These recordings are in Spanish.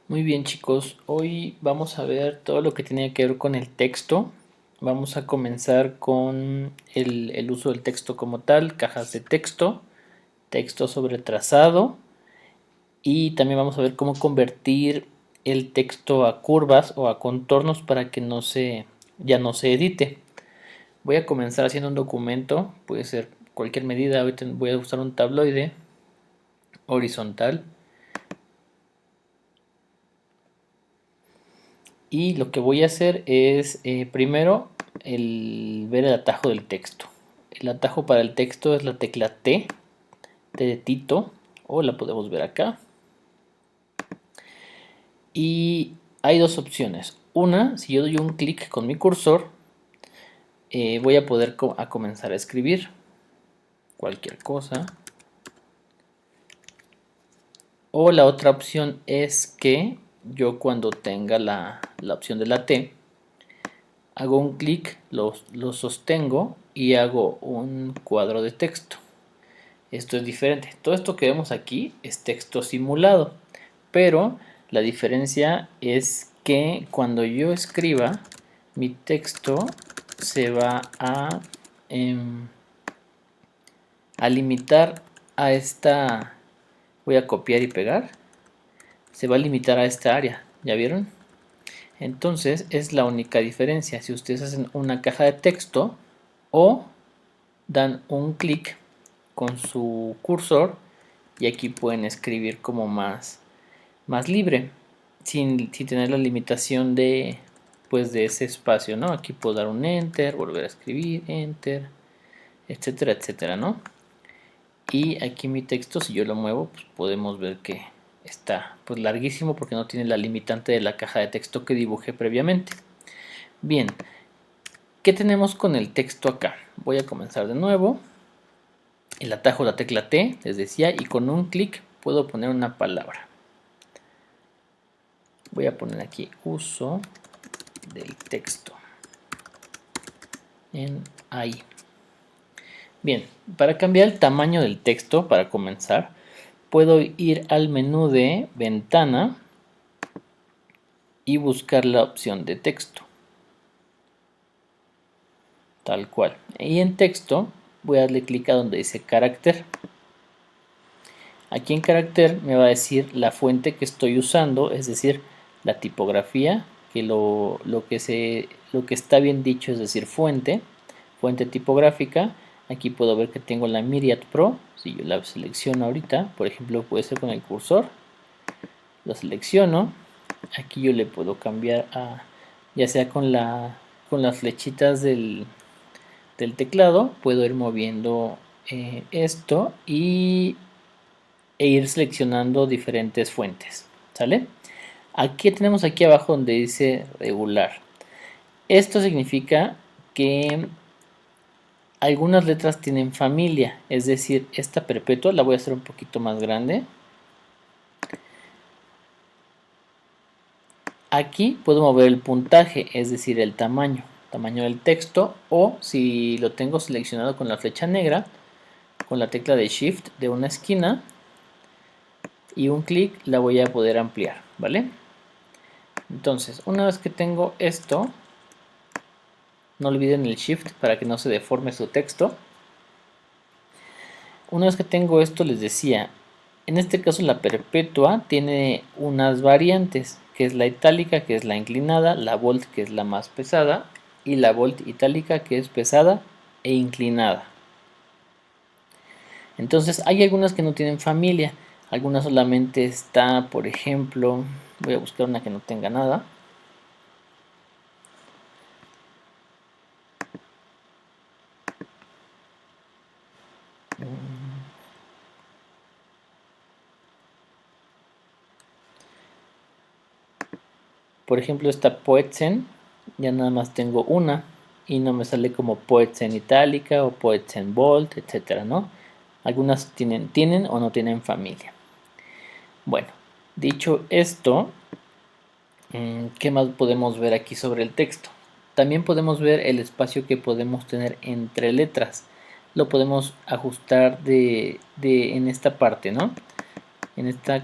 Muy bien, chicos, hoy vamos a ver todo lo que tiene que ver con el texto. Vamos a comenzar con el uso del texto como tal, cajas de texto, texto sobre trazado, y también vamos a ver cómo convertir el texto a curvas o a contornos para que ya no se edite. Voy a comenzar haciendo un documento, puede ser cualquier medida. Ahorita voy a usar un tabloide horizontal. Y lo que voy a hacer es primero ver el atajo del texto. El atajo para el texto es la tecla T, T de Tito, o la podemos ver acá. Y hay dos opciones. Una, si yo doy un clic con mi cursor, voy a poder comenzar a escribir cualquier cosa. O la otra opción es que yo, cuando tenga la opción de la T, hago un clic, lo sostengo y hago un cuadro de texto. Esto es diferente. Todo esto que vemos aquí es texto simulado, pero la diferencia es que cuando yo escriba, mi texto se va a limitar a esta. Voy a copiar y pegar. Se va a limitar a esta área. ¿Ya vieron? Entonces es la única diferencia. Si ustedes hacen una caja de texto o dan un clic con su cursor, y aquí pueden escribir como más libre, sin tener la limitación de ese espacio, ¿no? Aquí puedo dar un enter, volver a escribir, enter, etcétera, etcétera, ¿no? Y aquí mi texto, si yo lo muevo, pues podemos ver que está pues larguísimo porque no tiene la limitante de la caja de texto que dibujé previamente. Bien, ¿qué tenemos con el texto acá? Voy a comenzar de nuevo. El atajo, la tecla T, les decía, y con un clic puedo poner una palabra. Voy a poner aquí uso del texto en ahí. Bien, para cambiar el tamaño del texto, para comenzar, puedo ir al menú de ventana y buscar la opción de texto, tal cual. Y en texto voy a darle clic a donde dice carácter. Aquí en carácter me va a decir la fuente que estoy usando, es decir, la tipografía, que lo que está bien dicho, es decir, fuente tipográfica. Aquí puedo ver que tengo la Myriad Pro. Si yo la selecciono ahorita, por ejemplo, puede ser con el cursor, lo selecciono. Aquí yo le puedo cambiar ya sea con las flechitas del teclado, puedo ir moviendo esto e ir seleccionando diferentes fuentes, ¿sale? Aquí tenemos aquí abajo donde dice regular. Esto significa que algunas letras tienen familia, es decir, esta perpetua la voy a hacer un poquito más grande. Aquí puedo mover el puntaje, es decir, el tamaño del texto, o si lo tengo seleccionado con la flecha negra, con la tecla de Shift de una esquina y un clic, la voy a poder ampliar, ¿vale? Entonces, una vez que tengo esto, no olviden el Shift para que no se deforme su texto. Una vez que tengo esto, les decía, en este caso la perpetua tiene unas variantes, que es la itálica, que es la inclinada, la bold, que es la más pesada, y la bold itálica, que es pesada e inclinada. Entonces hay algunas que no tienen familia, algunas solamente está, por ejemplo, voy a buscar una que no tenga nada. Por ejemplo, esta Poetzen, ya nada más tengo una y no me sale como Poetzen itálica o Poetzen bold, etcétera, ¿no? Algunas tienen o no tienen familia. Bueno, dicho esto, ¿qué más podemos ver aquí sobre el texto? También podemos ver el espacio que podemos tener entre letras. Lo podemos ajustar en esta parte, ¿no?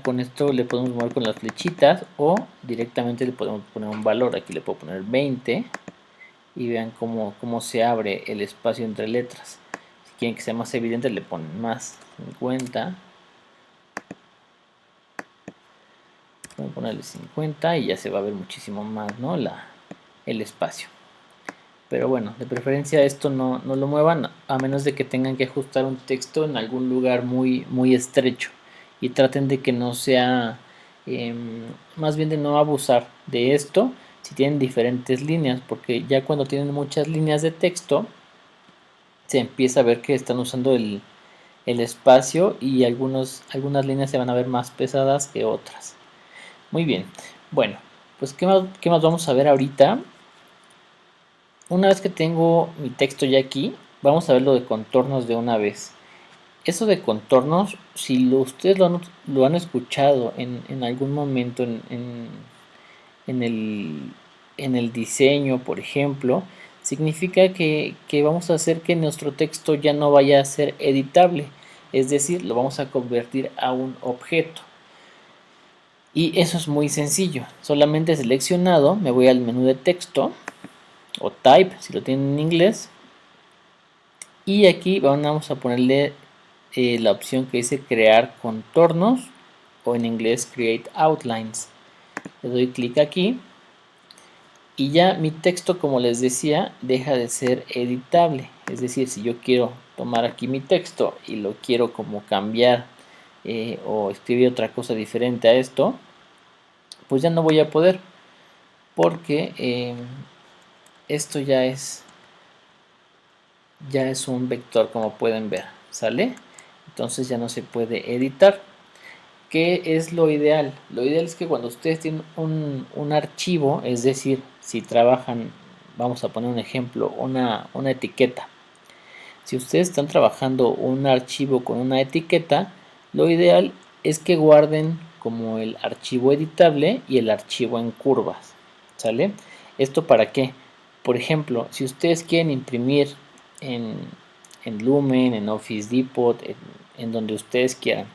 Con esto le podemos mover con las flechitas o directamente le podemos poner un valor. Aquí le puedo poner 20 y vean cómo se abre el espacio entre letras. Si quieren que sea más evidente le ponen más 50. Pueden ponerle 50 y ya se va a ver muchísimo más, ¿no? el espacio. Pero bueno, de preferencia esto no lo muevan a menos de que tengan que ajustar un texto en algún lugar muy estrecho. Y traten de que no sea, más bien de no abusar de esto si tienen diferentes líneas, porque ya cuando tienen muchas líneas de texto se empieza a ver que están usando el espacio y algunas líneas se van a ver más pesadas que otras. Muy bien, bueno, pues ¿qué más vamos a ver ahorita? Una vez que tengo mi texto ya aquí, vamos a ver lo de contornos de una vez. Eso de contornos, si ustedes lo han escuchado en algún momento en el diseño, por ejemplo, significa que vamos a hacer que nuestro texto ya no vaya a ser editable. Es decir, lo vamos a convertir a un objeto. Y eso es muy sencillo. Solamente seleccionado, me voy al menú de texto o type si lo tienen en inglés, y aquí vamos a ponerle la opción que dice crear contornos o en inglés create outlines. Le doy clic aquí y ya mi texto, como les decía, deja de ser editable. Es decir, si yo quiero tomar aquí mi texto y lo quiero como cambiar o escribir otra cosa diferente a esto, pues ya no voy a poder, porque esto ya es un vector, como pueden ver, ¿sale? Entonces ya no se puede editar. ¿Qué es lo ideal? Lo ideal es que cuando ustedes tienen un archivo, es decir, si trabajan, vamos a poner un ejemplo, una etiqueta. Si ustedes están trabajando un archivo con una etiqueta, lo ideal es que guarden como el archivo editable y el archivo en curvas, ¿sale? ¿Esto para qué? Por ejemplo, si ustedes quieren imprimir en, Lumen, en Office Depot, en donde ustedes quieran,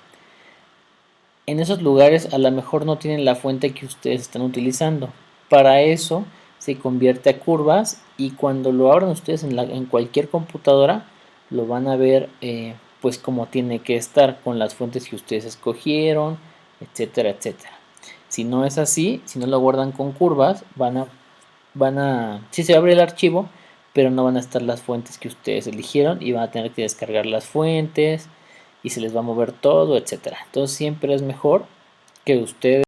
en esos lugares a lo mejor no tienen la fuente que ustedes están utilizando. Para eso se convierte a curvas y cuando lo abran ustedes en cualquier computadora lo van a ver pues como tiene que estar, con las fuentes que ustedes escogieron, etcétera, etcétera. Si no es así, si no lo guardan con curvas, sí se abre el archivo, pero no van a estar las fuentes que ustedes eligieron y van a tener que descargar las fuentes y se les va a mover todo, etcétera. Entonces siempre es mejor que ustedes